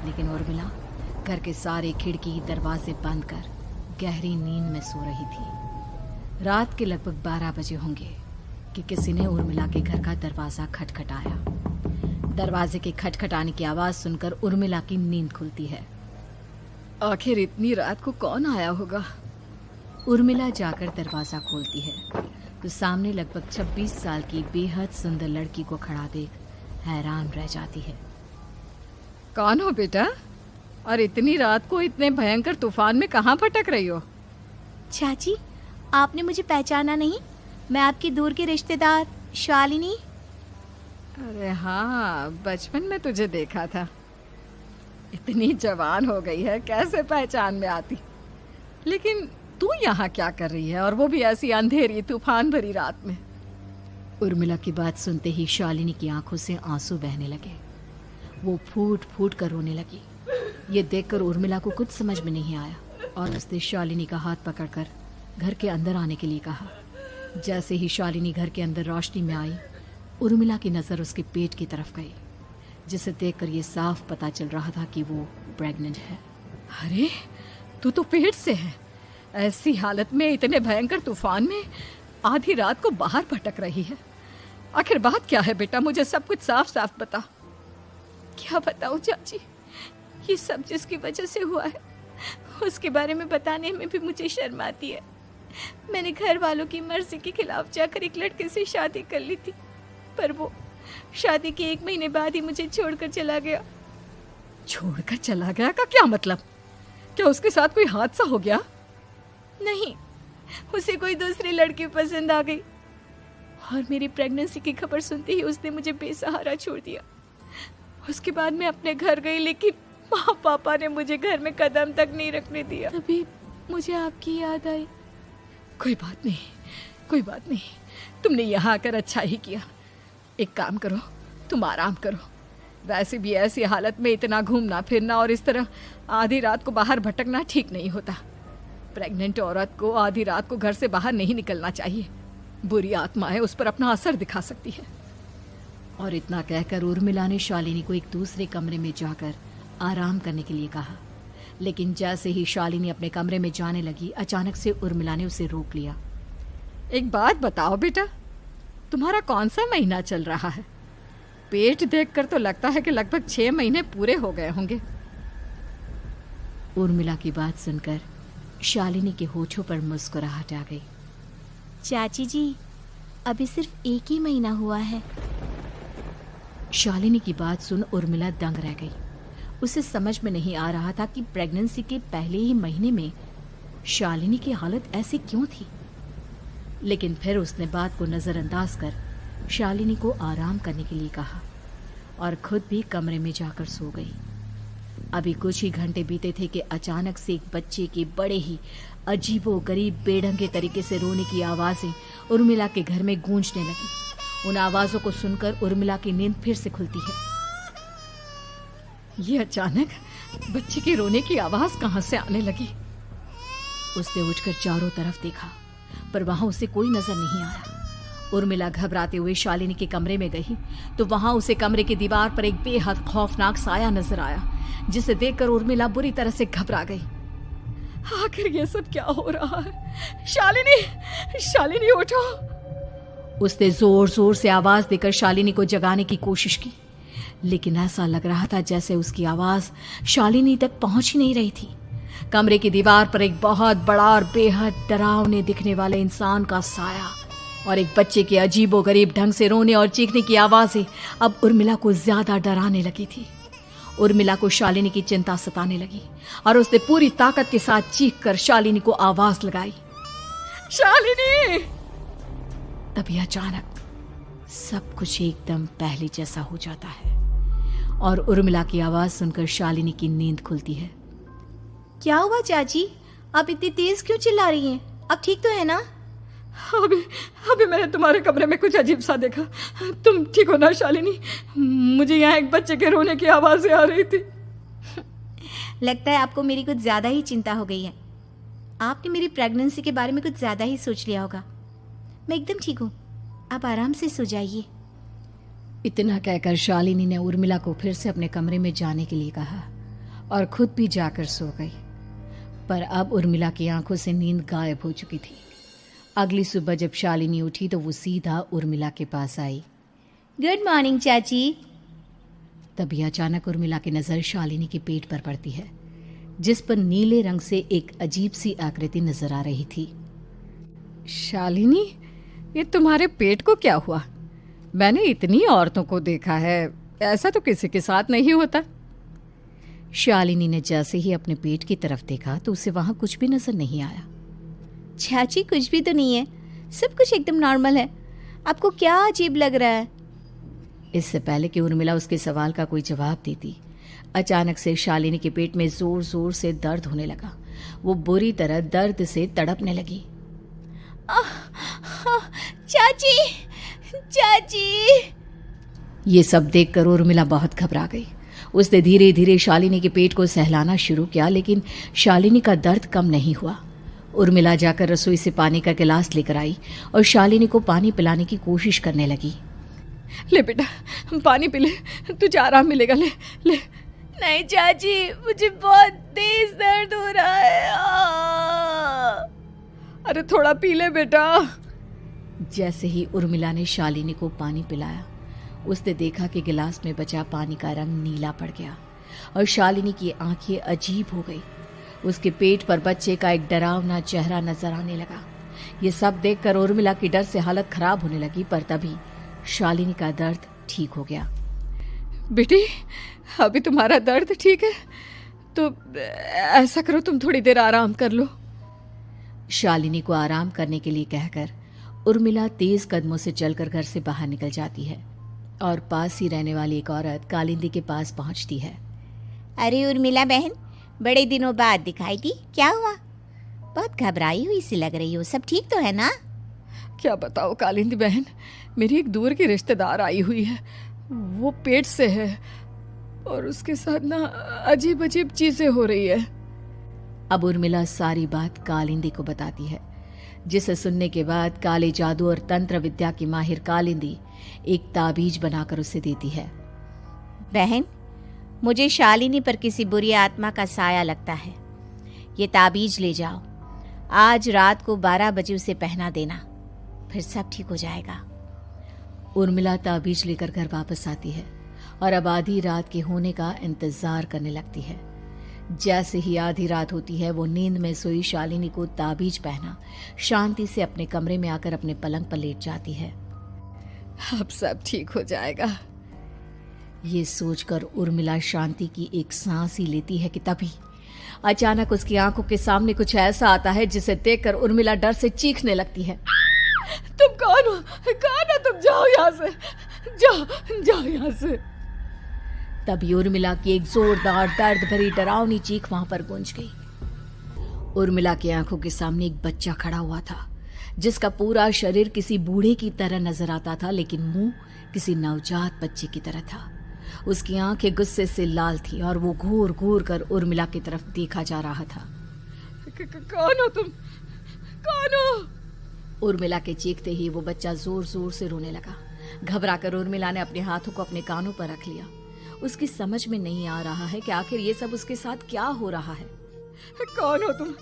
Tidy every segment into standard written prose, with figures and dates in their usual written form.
लेकिन उर्मिला घर के सारे खिड़की दरवाजे बंद कर गहरी नींद में सो रही थी। रात के लगभग 12 बजे होंगे कि किसी ने उर्मिला के घर का दरवाजा खटखटाया। दरवाजे के खटखटाने की आवाज सुनकर उर्मिला की नींद खुलती है। आखिर इतनी रात को कौन आया होगा? उर्मिला जाकर दरवाजा खोलती है तो सामने लगभग 26 साल की बेहद सुंदर लड़की को खड़ा देख हैरान रह जाती है। कौन हो बेटा, और इतनी रात को इतने भयंकर तूफान में कहाँ भटक रही हो? चाची, आपने मुझे पहचाना नहीं? मैं आपकी दूर की रिश्तेदार शालिनी। अरे हाँ, बचपन में तुझे देखा था। इतनी जवान हो गई है, कैसे पहचान में आती। लेकिन तू यहाँ क्या कर रही है, और वो भी ऐसी अंधेरी तूफान भरी रात में? उर्मिला की बात सुनते ही शालिनी की आंखों से आंसू बहने लगे। वो फूट फूट कर रोने लगी। ये देखकर उर्मिला को कुछ समझ में नहीं आया और उसने शालिनी का हाथ पकड़कर घर के अंदर आने के लिए कहा। जैसे ही शालिनी घर के अंदर रोशनी में आई, उर्मिला की नज़र उसके पेट की तरफ गई, जिसे देखकर ये साफ पता चल रहा था कि वो प्रेग्नेंट है। अरे, तू तो पेट से है। ऐसी हालत में, इतने भयंकर तूफान में, आधी रात को बाहर भटक रही है। आखिर बात क्या है बेटा, मुझे सब कुछ साफ साफ बता। क्या बताऊं चाची, ये सब जिसकी वजह से हुआ है उसके बारे में बताने में भी मुझे शर्म आती है। मैंने घर वालों की मर्जी के खिलाफ जाकर एक लड़के से शादी कर ली थी, पर वो शादी के 1 महीने बाद ही मुझे छोड़कर चला गया। छोड़कर चला गया का क्या मतलब? क्या उसके साथ कोई हादसा हो गया? नहीं, उसे कोई दूसरी लड़की पसंद आ गई और मेरी प्रेगनेंसी की खबर सुनते ही उसने मुझे बेसहारा छोड़ दिया। उसके बाद मैं अपने घर गई, लेकिन माँ पापा ने मुझे घर में कदम तक नहीं रखने दिया। तभी मुझे आपकी याद आई। कोई बात नहीं, कोई बात नहीं, तुमने यहाँ आकर अच्छा ही किया। एक काम करो, तुम आराम करो। वैसे भी ऐसी हालत में इतना घूमना फिरना और इस तरह आधी रात को बाहर भटकना ठीक नहीं होता। प्रेग्नेंट औरत को आधी रात को घर से बाहर नहीं निकलना चाहिए। बुरी आत्माएं उस पर अपना असर दिखा सकती है। और इतना कहकर उर्मिला ने शालिनी को एक दूसरे कमरे में जाकर आराम करने के लिए कहा। लेकिन जैसे ही शालिनी अपने कमरे में जाने लगी, अचानक से उर्मिला ने उसे रोक लिया। एक बात बताओ बेटा, तुम्हारा कौन सा महीना चल रहा है? पेट देखकर तो लगता है कि लगभग 6 महीने पूरे हो गए होंगे। उर्मिला की बात सुनकर शालिनी के होठों पर मुस्कुराहट आ गई। चाची जी, अभी सिर्फ 1 ही महीना हुआ है। शालिनी की बात सुन उर्मिला दंग रह गई। उसे समझ में नहीं आ रहा था कि प्रेगनेंसी के पहले ही महीने में शालिनी की हालत ऐसी क्यों थी। लेकिन फिर उसने बात को नजरअंदाज कर शालिनी को आराम करने के लिए कहा और खुद भी कमरे में जाकर सो गई। अभी कुछ ही घंटे बीते थे कि अचानक से एक बच्चे के बड़े ही अजीबोगरीब बेढंगे तरीके से रोने की आवाजें उर्मिला के घर में गूंजने लगी। उन आवाजों को सुनकर उर्मिला की नींद फिर से खुलती है। ये अचानक बच्चे के रोने की आवाज कहां से आने लगी? उसने उठकर चारों तरफ देखा, पर वहां उसे कोई नजर नहीं आया। उर्मिला घबराते हुए शालिनी के कमरे में गई तो वहां उसे कमरे की दीवार पर एक बेहद खौफनाक साया नजर आया, जिसे देखकर उर्मिला बुरी तरह से घबरा गई। आखिर ये सब क्या हो रहा है? शालिनी, शालिनी उठो! उसने जोर जोर से आवाज देकर शालिनी को जगाने की कोशिश की, लेकिन ऐसा लग रहा था जैसे उसकी आवाज शालिनी तक पहुंच ही नहीं रही थी। कमरे की दीवार पर एक बहुत बड़ा और बेहद डरावने दिखने वाले इंसान का साया और एक बच्चे के अजीबोगरीब ढंग से रोने और चीखने की आवाजें अब उर्मिला को ज्यादा डराने लगी थी। उर्मिला को शालिनी की चिंता सताने लगी और उसने पूरी ताकत के साथ चीखकर शालिनी को आवाज लगाई, शालिनी! तभी अचानक सब कुछ एकदम पहले जैसा हो जाता है और उर्मिला की आवाज सुनकर शालिनी की नींद खुलती है। क्या हुआ चाची, आप इतनी तेज क्यों चिल्ला रही हैं? अब ठीक तो है ना? अभी मैंने तुम्हारे कमरे में कुछ अजीब सा देखा। तुम ठीक हो ना शालिनी? मुझे यहाँ एक बच्चे के रोने की आवाजें आ रही थी। लगता है आपको मेरी कुछ ज्यादा ही चिंता हो गई है। आपने मेरी प्रेगनेंसी के बारे में कुछ ज्यादा ही सोच लिया होगा। मैं एकदम ठीक हूँ, आप आराम से सो जाइए। इतना कहकर शालिनी ने उर्मिला को फिर से अपने कमरे में जाने के लिए कहा और खुद भी जाकर सो गई। पर अब उर्मिला की आंखों से नींद गायब हो चुकी थी। अगली सुबह जब शालिनी उठी तो वो सीधा उर्मिला के पास आई। गुड मॉर्निंग चाची। तभी अचानक उर्मिला की नज़र शालिनी के पेट पर पड़ती है, जिस पर नीले रंग से एक अजीब सी आकृति नजर आ रही थी। शालिनी, ये तुम्हारे पेट को क्या हुआ? मैंने इतनी औरतों को देखा है, ऐसा तो किसी के साथ नहीं होता। शालिनी ने जैसे ही अपने पेट की तरफ देखा तो उसे वहां कुछ भी नजर नहीं आया। चाची कुछ भी तो नहीं है, सब कुछ एकदम नॉर्मल है। आपको क्या अजीब लग रहा है? इससे पहले कि उर्मिला उसके सवाल का कोई जवाब देती, अचानक से शालिनी के पेट में जोर जोर से दर्द होने लगा। वो बुरी तरह दर्द से तड़पने लगी। चाची, चाची। ये सब देखकर उर्मिला बहुत घबरा गई। उसने धीरे धीरे शालिनी के पेट को सहलाना शुरू किया, लेकिन शालिनी का दर्द कम नहीं हुआ। उर्मिला जाकर रसोई से पानी का गिलास लेकर आई और शालिनी को पानी पिलाने की कोशिश करने लगी। ले बेटा, पानी पी ले, तुझे आराम मिलेगा। ले ले। नहीं चाची, मुझे बहुत तेज दर्द हो रहा है। अरे थोड़ा पी ले बेटा। जैसे ही उर्मिला ने शालिनी को पानी पिलाया, उसने देखा कि गिलास में बचा पानी का रंग नीला पड़ गया और शालिनी की आंखें अजीब हो गई। उसके पेट पर बच्चे का एक डरावना चेहरा नजर आने लगा। ये सब देखकर उर्मिला की डर से हालत खराब होने लगी, पर तभी शालिनी का दर्द ठीक हो गया। बेटी, अभी तुम्हारा दर्द ठीक है तो ऐसा करो, तुम थोड़ी देर आराम कर लो। शालिनी को आराम करने के लिए कहकर उर्मिला तेज कदमों से चलकर घर से बाहर निकल जाती है और पास ही रहने वाली एक औरत कालिंदी के पास पहुंचती है। अरे उर्मिला बहन, बड़े दिनों बाद दिखाई दी, क्या हुआ? बहुत घबराई हुई सी लग रही हो, सब ठीक तो है ना? क्या बताओ कालिंदी बहन, मेरी एक दूर की रिश्तेदार आई हुई है। वो पेट से है और उसके साथ ना अजीब अजीब चीजें हो रही है। अब उर्मिला सारी बात कालिंदी को बताती है, जिसे सुनने के बाद काले जादू और तंत्र विद्या की माहिर कालिंदी एक ताबीज बनाकर उसे देती है। बहन, मुझे शालिनी पर किसी बुरी आत्मा का साया लगता है। ये ताबीज ले जाओ, आज रात को 12 बजे उसे पहना देना, फिर सब ठीक हो जाएगा। उर्मिला ताबीज लेकर घर वापस आती है और अब आधी रात के होने का इंतजार करने लगती है। जैसे ही आधी रात होती है, वो नींद में सोई शालिनी को ताबीज पहना शांति से अपने कमरे में आकर अपने पलंग पर लेट जाती है। अब सब ठीक हो जाएगा। ये सोचकर उर्मिला शांति की एक सांस ही लेती है कि तभी अचानक उसकी आंखों के सामने कुछ ऐसा आता है जिसे देखकर उर्मिला डर से चीखने लगती है। तुम कौन हो? कौन हो तुम? जाओ यहाँ से, जाओ जाओ यहाँ से। तभी उर्मिला की एक जोरदार दर्द भरी डरावनी चीख वहां पर गूंज गई। उर्मिला की आंखों के सामने एक बच्चा खड़ा हुआ था, जिसका पूरा शरीर किसी बूढ़े की तरह नजर आता था, लेकिन मुंह किसी नवजात बच्चे की तरह था। उसकी आंखें गुस्से से लाल थी और वो घूर घूर कर उर्मिला की तरफ देखा जा रहा था। कौन हो तुम? कौन हो? उर्मिला के चीखते ही वो बच्चा जोर जोर से रोने लगा। घबराकर उर्मिला ने अपने हाथों को अपने कानों पर रख लिया। उसकी समझ में नहीं आ रहा है कि आखिर ये सब उसके साथ क्या हो रहा है। कौन हो तुम?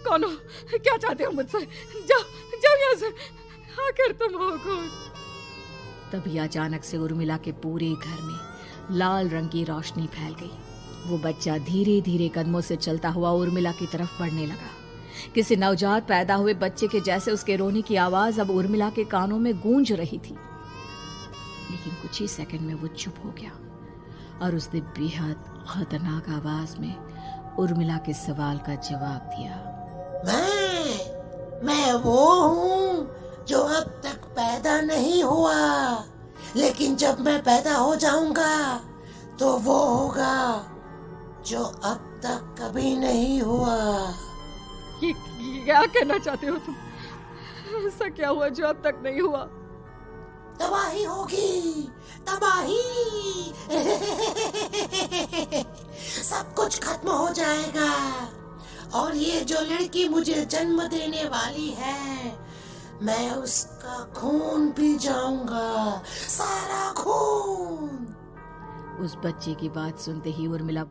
कौन हो? क्या चाहते हो मुझसे? जाओ जाओ यहाँ से, आखिर तुम हो कौन? तभी अचानक से उर्मिला के पूरे घर में लाल रंग की रोशनी फैल गई। वो बच्चा धीरे धीरे कदमों से चलता हुआ उर्मिला की तरफ बढ़ने लगा। किसी नवजात पैदा हुए बच्चे के जैसे उसके रोने की आवाज अब उर्मिला के कानों में गूंज रही थी। लेकिन कुछ ही सेकंड में वो चुप हो गया और उसने बेहद खतरनाक आवाज में उर्मिला के सवाल का जवाब दिया। मैं वो हूँ जो अब तक पैदा नहीं हुआ, लेकिन जब मैं पैदा हो जाऊंगा तो वो होगा जो अब तक कभी नहीं हुआ। ये क्या कहना चाहते हो तुम? ऐसा क्या हुआ जो अब तक नहीं हुआ? तबाही होगी, तबाही। सब कुछ खत्म हो जाएगा और ये जो लड़की मुझे जन्म देने वाली है, मैं उसका खून पी जाऊंगा, सारा खून। उस बच्चे की बात सुनते ही उर्मिला